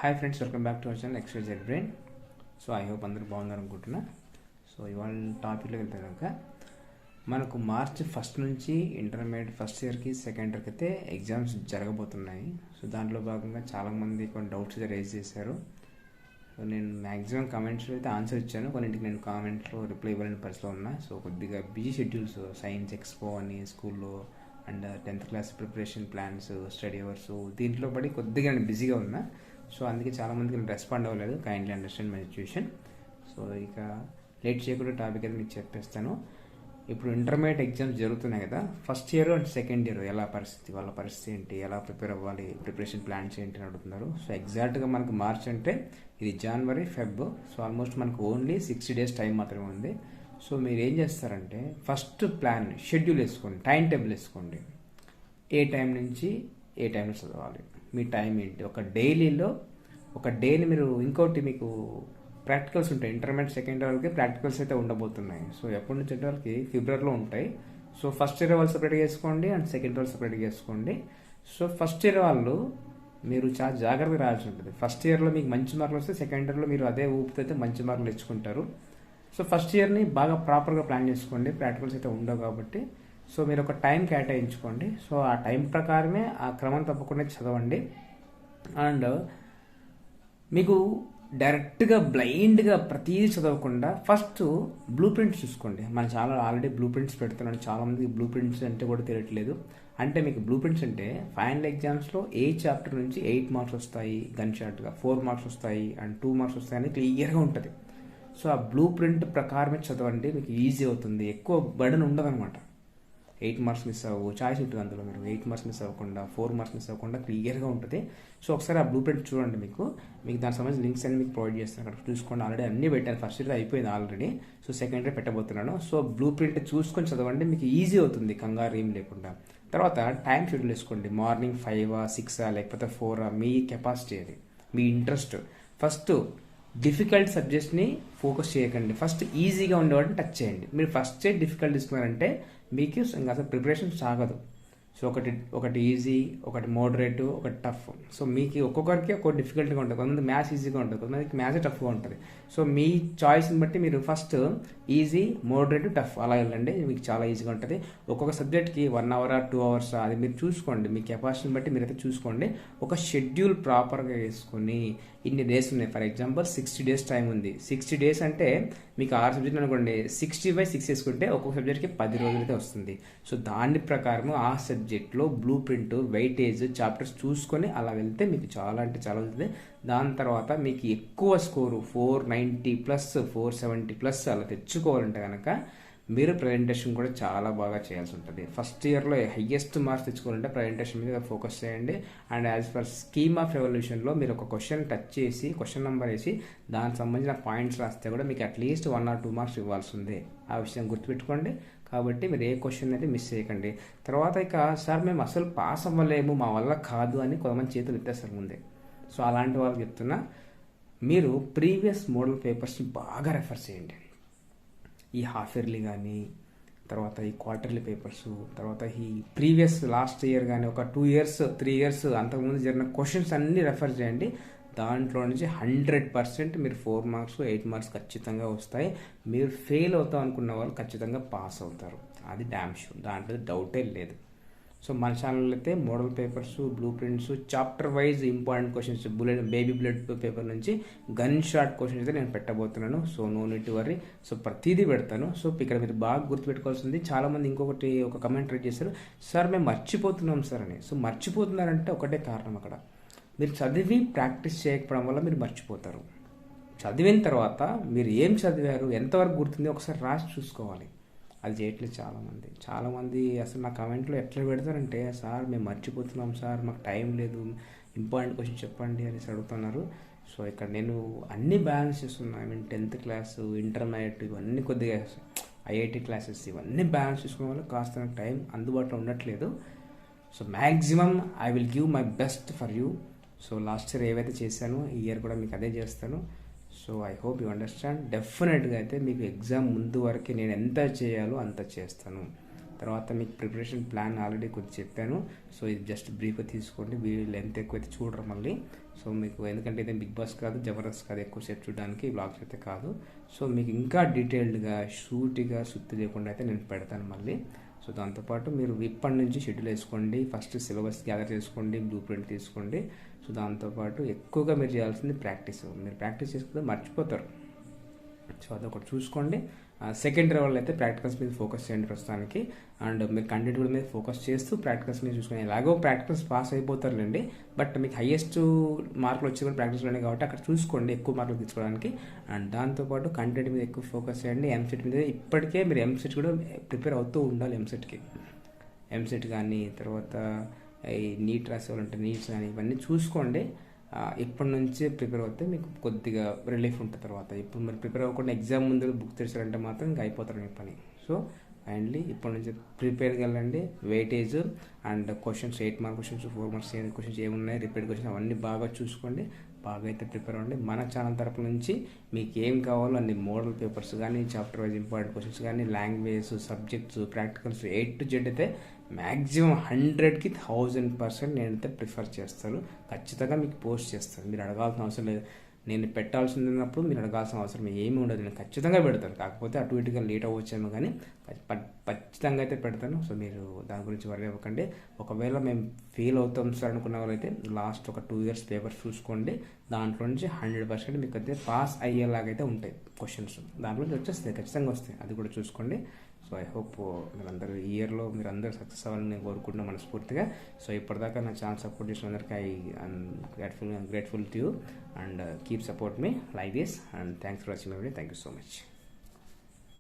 Hi friends, welcome back to our channel XYZ brain. So I hope అందరూ బాగున్నారు అనుకుంటున్నా. So ఇవాళ టాపిక్లో వెళ్తే కనుక మనకు మార్చ్ 1 నుంచి ఇంటర్మీడియట్ ఫస్ట్ ఇయర్కి సెకండ్ ఇయర్కి అయితే ఎగ్జామ్స్ జరగబోతున్నాయి. సో దాంట్లో భాగంగా చాలామంది కొన్ని డౌట్స్ అయితే రేజ్ చేశారు. సో నేను మ్యాక్సిమం కామెంట్స్లో అయితే ఆన్సర్ ఇచ్చాను, కొన్నింటికి నేను కామెంట్లో రిప్లై ఇవ్వాలని పరిస్థితిలో ఉన్నా. సో కొద్దిగా బిజీ షెడ్యూల్స్, సైన్స్ ఎక్స్పో అని స్కూల్లో and 10th class preparation plans, study hours, దీంట్లో పడి కొద్దిగా నేను బిజీగా ఉన్నా. సో అందుకే చాలామందికి నేను రెస్పాండ్ అవ్వలేదు. Kindly understand my situation. So ఇక లేట్ చేయకుండా టాపిక్ అయితే మీకు చెప్పేస్తాను. ఇప్పుడు ఇంటర్మీడియట్ ఎగ్జామ్స్ జరుగుతున్నాయి కదా, first year and second year ఎలా పరిస్థితి, వాళ్ళ పరిస్థితి ఏంటి, ఎలా ప్రిపేర్ అవ్వాలి, ప్రిపరేషన్ ప్లాన్స్ ఏంటి అని అడుగుతున్నారు. సో ఎగ్జాక్ట్గా మనకు మార్చ్ అంటే ఇది జనవరి, ఫెబ్. సో ఆల్మోస్ట్ మనకు ఓన్లీ 60 days టైం మాత్రమే ఉంది. సో మీరు ఏం చేస్తారంటే ఫస్ట్ ప్లాన్ షెడ్యూల్ వేసుకోండి, టైం టేబుల్ వేసుకోండి. ఏ టైం నుంచి ఏ టైంలో చదవాలి, మీ టైం ఏంటి, ఒక డైలీలో ఒక డేని మీరు ఇంకోటి మీకు ప్రాక్టికల్స్ ఉంటాయి. ఇంటర్మీడియట్ సెకండ్ ఇయర్ వాళ్ళకి ప్రాక్టికల్స్ అయితే ఉండబోతున్నాయి. సో ఎప్పటి నుంచి అంటే వాళ్ళకి ఫిబ్రవరిలో ఉంటాయి. సో ఫస్ట్ ఇయర్ వాళ్ళు సపరేట్గా వేసుకోండి అండ్ సెకండ్ ఇయర్ సపరేట్గా వేసుకోండి. సో ఫస్ట్ ఇయర్ వాళ్ళు మీరు చాలా జాగ్రత్తగా రాయాల్సి ఉంటుంది. ఫస్ట్ ఇయర్లో మీకు మంచి మార్కులు వస్తే సెకండ్ ఇయర్లో మీరు అదే ఊపితే అయితే మంచి మార్కులు తెచ్చుకుంటారు. సో ఫస్ట్ ఇయర్ని బాగా ప్రాపర్గా ప్లాన్ చేసుకోండి, ప్రాక్టికల్స్ అయితే ఉండవు కాబట్టి. సో మీరు ఒక టైం కేటాయించుకోండి. సో ఆ టైం ప్రకారమే ఆ క్రమం తప్పకుండా చదవండి. అండ్ మీకు డైరెక్ట్గా బ్లైండ్గా ప్రతిదీ చదవకుండా ఫస్ట్ బ్లూ ప్రింట్స్ చూసుకోండి. మన చాలా ఆల్రెడీ బ్లూ ప్రింట్స్ పెడుతున్నాను. చాలామందికి బ్లూ ప్రింట్స్ అంటే కూడా తెలియట్లేదు. అంటే మీకు బ్లూ ప్రింట్స్ అంటే ఫైనల్ ఎగ్జామ్స్లో ఏ చాప్టర్ నుంచి 8 మార్క్స్ వస్తాయి, గన్ షార్ట్గా 4 మార్క్స్ వస్తాయి అండ్ 2 మార్క్స్ వస్తాయని క్లియర్గా ఉంటుంది. సో ఆ బ్లూ ప్రింట్ ప్రకారమే చదవండి, మీకు ఈజీ అవుతుంది, ఎక్కువ బర్డన్ ఉండదు అనమాట. 8 మార్క్స్ మిస్ అవ్వవు, చాయిస్ ఉంటుంది అందులో. మీరు 8 మార్క్స్ మిస్ అవ్వకుండా, 4 మార్క్స్ మిస్ అవ్వకుండా క్లియర్గా ఉంటుంది. సో ఒకసారి ఆ బ్లూ ప్రింట్ చూడండి. మీకు దానికి సంబంధించిన లింక్స్ అన్ని మీకు ప్రొవైడ్ చేస్తాను, అక్కడ చూసుకోండి. ఆల్రెడీ అన్నీ పెట్టాను, ఫస్ట్ ఇయర్ అయిపోయింది ఆల్రెడీ. సో సెకండ్ ఇయర్ పెట్టబోతున్నాను. సో బ్లూ ప్రింట్ చూసుకొని చదవండి, మీకు ఈజీ అవుతుంది, కంగారు ఏం లేకుండా. తర్వాత టైం షెడ్యూల్ వేసుకోండి. మార్నింగ్ 5, 6 లేకపోతే 4, మీ కెపాసిటీ అది, మీ ఇంట్రెస్ట్. ఫస్ట్ డిఫికల్ట్ సబ్జెక్ట్స్ని ఫోకస్ చేయకండి, ఫస్ట్ ఈజీగా ఉండేవాడిని టచ్ చేయండి. మీరు ఫస్ట్ డిఫికల్ట్ తీసుకున్నారంటే మీకు ఇంకా అసలు ప్రిపరేషన్ సాగదు. సో ఒకటి ఈజీ, ఒకటి మోడరేట్, ఒకటి టఫ్. సో మీకు ఒక్కొక్కరికి ఒక్కొక్క డిఫికల్ట్గా ఉంటుంది. కొంతమంది మ్యాథ్స్ ఈజీగా ఉంటుంది, కొంతమందికి మ్యాథ్స్ టఫ్గా ఉంటుంది. సో మీ చాయిస్ని బట్టి మీరు ఫస్ట్ ఈజీ, మోడరేట్, టఫ్ అలా వెళ్ళండి, మీకు చాలా ఈజీగా ఉంటుంది. ఒక్కొక్క సబ్జెక్ట్కి 1 hour 2 hours అది మీరు చూసుకోండి, మీ కెపాసిటీని బట్టి మీరైతే చూసుకోండి. ఒక షెడ్యూల్ ప్రాపర్గా వేసుకొని ఇన్ని డేస్ ఉన్నాయి. ఫర్ ఎగ్జాంపుల్ 60 days టైం ఉంది. 60 days అంటే మీకు 6 సబ్జెక్టులు అనుకోండి, 60/6 వేసుకుంటే ఒక్కొక్క సబ్జెక్ట్కి 10 రోజులు అయితే వస్తుంది. సో దాని ప్రకారం ఆ సబ్జెక్ట్లో బ్లూ ప్రింట్, వెయిటేజ్, చాప్టర్స్ చూసుకొని అలా వెళ్తే మీకు చాలా అంటే చాలా అవుతుంది. దాని తర్వాత మీకు ఎక్కువ స్కోరు 490+, 470+ అలా తెచ్చుకోవాలంటే కనుక మీరు ప్రజెంటేషన్ కూడా చాలా బాగా చేయాల్సి ఉంటుంది. ఫస్ట్ ఇయర్లో హైయెస్ట్ మార్క్స్ తెచ్చుకోవాలంటే ప్రజెంటేషన్ మీద ఫోకస్ చేయండి. And as per scheme of ఎవల్యూషన్లో మీరు ఒక క్వశ్చన్ టచ్ చేసి, క్వశ్చన్ నెంబర్ వేసి దానికి సంబంధించిన పాయింట్స్ రాస్తే కూడా మీకు అట్లీస్ట్ 1 or 2 మార్క్స్ ఇవ్వాల్సి ఉంది. ఆ విషయం గుర్తుపెట్టుకోండి. కాబట్టి మీరు ఏ క్వశ్చన్ అయితే మిస్ చేయకండి. తర్వాత ఇక సార్ మేము అసలు పాస్ అవ్వలేము, మా వల్ల కాదు అని కొంతమంది చేతులు ఎత్తేస్తారు ముందే. సో అలాంటి వాళ్ళకి చెప్తున్నా, మీరు ప్రీవియస్ మోడల్ పేపర్స్ని బాగా రెఫర్ చేయండి. ఈ హాఫ్ ఇయర్లీ కానీ, తర్వాత ఈ క్వార్టర్లీ పేపర్స్, తర్వాత ఈ ప్రీవియస్ లాస్ట్ ఇయర్ కానీ, ఒక 2 years 3 years అంతకుముందు జరిగిన క్వశ్చన్స్ అన్నీ రెఫర్ చేయండి. దాంట్లో నుంచి 100% మీరు 4 marks 8 marks ఖచ్చితంగా వస్తాయి. మీరు ఫెయిల్ అవుతాం అనుకున్న వాళ్ళు ఖచ్చితంగా పాస్ అవుతారు, అది డ్యామ్ షూర్, దాంట్లో డౌటే లేదు. సో మన ఛానల్లో అయితే model papers, blueprints, chapter wise important questions, baby blood paper నుంచి గన్ షాట్ క్వశ్చన్స్ అయితే నేను పెట్టబోతున్నాను. So no need to worry. So ప్రతిదీ పెడతాను. సో ఇక్కడ మీరు బాగా గుర్తుపెట్టుకోవాల్సింది, చాలామంది ఇంకొకటి ఒక కమెంట్ రైట్ చేశారు, సార్ మేము మర్చిపోతున్నాం సార్ అని. సో మర్చిపోతున్నారంటే ఒకటే కారణం, అక్కడ మీరు చదివి ప్రాక్టీస్ చేయకపోవడం వల్ల మీరు మర్చిపోతారు. చదివిన తర్వాత మీరు ఏం చదివారు, ఎంతవరకు గుర్తుంది ఒకసారి రాసి చూసుకోవాలి. అది చేయట్లేదు చాలామంది. అసలు నా కమెంట్లో ఎట్లా పెడతారంటే, సార్ మేము మర్చిపోతున్నాం సార్, మాకు టైం లేదు, ఇంపార్టెంట్ క్వశ్చన్ చెప్పండి అనేసి అడుగుతున్నారు. సో ఇక్కడ నేను అన్ని బ్యాలెన్స్ చేస్తున్నాను. I mean 10th class, intermediate, ఇవన్నీ కొద్దిగా IIT క్లాసెస్, ఇవన్నీ బ్యాలెన్స్ చేసుకునే వల్ల కాస్త టైం అందుబాటులో ఉండట్లేదు. So maximum I will give my best for you. So last year ఏవైతే చేశానో ఈ ఇయర్ కూడా మీకు అదే చేస్తాను. So I hope you understand. డెఫినెట్గా అయితే మీకు ఎగ్జామ్ ముందు వరకు నేను ఎంత చేయాలో అంత చేస్తాను. తర్వాత మీకు ప్రిపరేషన్ ప్లాన్ ఆల్రెడీ కొంచెం చెప్పాను. సో ఇది జస్ట్ బ్రీఫ్గా తీసుకోండి, వీడియో లెంత్ ఎక్కువైతే చూడరు మళ్ళీ. సో మీకు ఎందుకంటే ఇది బిగ్ బాస్ కాదు, జబర్దస్త్ కాదు, ఎక్కువసేపు చూడడానికి బ్లాగ్స్ అయితే కాదు. సో మీకు ఇంకా డీటెయిల్డ్గా షూటిగా సుత్తి లేకుండా అయితే నేను పెడతాను మళ్ళీ. సో దాంతోపాటు మీరు ఇప్పటి నుంచి షెడ్యూల్ వేసుకోండి, ఫస్ట్ సిలబస్ గ్యాదర్ చేసుకోండి, బ్లూ ప్రింట్ తీసుకోండి. సో దాంతోపాటు ఎక్కువగా మీరు చేయాల్సింది ప్రాక్టీస్. మీరు ప్రాక్టీస్ చేసుకుంటే మర్చిపోతారు. సో అదొకటి చూసుకోండి. సెకండ్ లెవెల్ అయితే ప్రాక్టికల్స్ మీద ఫోకస్ చేయండి ప్రస్తుతానికి. అండ్ మీరు కంటెంట్ కూడా మీద ఫోకస్ చేస్తూ ప్రాక్టికల్స్ మీద చూసుకుని ఎలాగో ప్రాక్టికల్స్ పాస్ అయిపోతారులేండి. బట్ మీకు హైయెస్ట్ మార్కులు వచ్చి కూడా ప్రాక్టీస్లోనే కాబట్టి అక్కడ చూసుకోండి ఎక్కువ మార్కులు తెచ్చుకోవడానికి. అండ్ దాంతోపాటు కంటెంట్ మీద ఎక్కువ ఫోకస్ చేయండి. ఎంసెట్ మీద ఇప్పటికే మీరు ఎంసెట్ కూడా ప్రిపేర్ అవుతూ ఉండాలి. ఎంసెట్ కానీ తర్వాత ఈ నీట్ రాసేవాళ్ళంటే నీట్స్ కానీ ఇవన్నీ చూసుకోండి. ఇప్పటి నుంచే ప్రిపేర్ అవుతే మీకు కొద్దిగా రిలీఫ్ ఉంటుంది. తర్వాత ఇప్పుడు మీరు ప్రిపేర్ అవ్వకుండా ఎగ్జామ్ ముందు బుక్ తెచ్చారంటే మాత్రం ఇంకా అయిపోతారు మీ పని. సో కైండ్లీ ఇప్పటి నుంచి ప్రిపేర్కి వెళ్ళండి. Weightage and questions 8 mark questions, 4 marks questions ఏమున్నాయి, రిపీట్ క్వశ్చన్స్ అవన్నీ బాగా చూసుకోండి. బాగా అయితే ప్రిపేర్ అవ్వండి. మన ఛానల్ తరపు నుంచి మీకు ఏం కావాలో అన్ని మోడల్ పేపర్స్ కానీ, చాప్టర్ వైజ్ ఇంపార్టెంట్ క్వశ్చన్స్ కానీ, language, subjects, practicals A to Z అయితే మ్యాక్సిమం 100కి 1000% నేనైతే ప్రిఫర్ చేస్తాను. ఖచ్చితంగా మీకు పోస్ట్ చేస్తాను. మీరు అడగాల్సిన అవసరం లేదు. నేను పెట్టాల్సింది ఉన్నప్పుడు మీరు అడగాల్సిన అవసరం ఏమీ ఉండదు. నేను ఖచ్చితంగా పెడతాను. కాకపోతే అటు ఇటుగా లేట్ అవ్వచ్చేమో కానీ ఖచ్చితంగా అయితే పెడతాను. సో మీరు దాని గురించి వరి అవ్వకండి. ఒకవేళ మేము ఫెయిల్ అవుతాం సార్ అనుకున్న వాళ్ళైతే లాస్ట్ ఒక 2 years పేపర్స్ చూసుకోండి. దాంట్లో నుంచి 100% మీకు అయితే పాస్ అయ్యేలాగైతే ఉంటాయి క్వశ్చన్స్. దాంట్లో నుంచి వచ్చేస్తాయి, ఖచ్చితంగా వస్తాయి. అది కూడా చూసుకోండి. సో ఐ హోప్ మీరందరూ ఈ ఇయర్లో మీరు అందరూ సక్సెస్ అవ్వాలని నేను కోరుకుంటున్నాను మనస్ఫూర్తిగా. సో ఇప్పటిదాకా నా ఛానల్ సపోర్ట్ చేసిన అందరికీ I'm grateful to you and keep support me like this and thanks for watching my video. Thank you so much.